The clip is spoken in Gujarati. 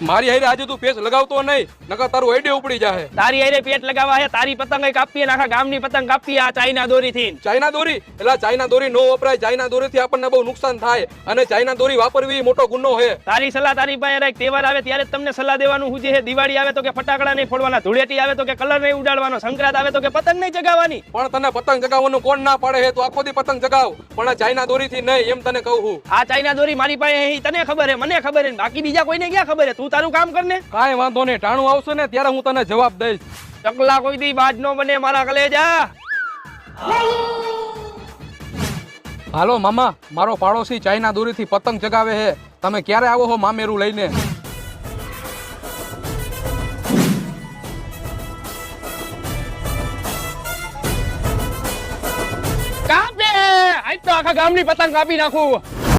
મારી હારે આજે તું પેચ લગાવતો નહીં, નકર તારું આઈડે ઉપડી જાહે. તારી હારે પેટ લગાવવા હે, તારી પતંગ કાપીએ, આખા ગામની પતંગ કાપીએ આ ચાઇના દોરીથી. ચાઇના દોરી એટલે ચાઇના દોરી નો વપરાય. ચાઇના દોરીથી આપણને બહુ નુકસાન થાય અને ચાઇના દોરી વાપરવી મોટો ગુનો છે. તારી સલાહ તારી પાસે રાખ. તહેવાર આવે ત્યારે જ તમને સલાહ દેવાનું હું છે. દિવાળી આવે તો કે ફટાકડા નહીં ફોડવાના, ધૂળેટી આવે તો કે કલર નહીં ઉડાડવાનો, સંક્રાંત આવે તો કે પતંગ નહીં ચગાવવાની. પણ તને પતંગ ચગાવવાનું કોણ ના પાડે છે? તું આખો દી પતંગ ચગાવ, પણ આ ચાઇના દોરીથી નહીં, એમ તને કહું છું. આ ચાઇના દોરી મારી પાસે હે, તને ખબર હે, મને ખબર હે, બાકી બીજા કોઈને ક્યાં ખબર હે? તું તારું કામ કર ને. કાંઈ વાંધો નહીં, ટાણું આવશે ને ત્યારે હું તને જવાબ દઈશ. ચકલા કોઈ દી બાજ નો બને મારા કલેજા. હાલો મામા, મારો પાડોશી ચાઇના દોરીથી પતંગ ચગાવે છે. તમે ક્યારે આવો છો મામેરું લઈને? કાપે આજ તો આખા ગામની પતંગ કાપી નાખું.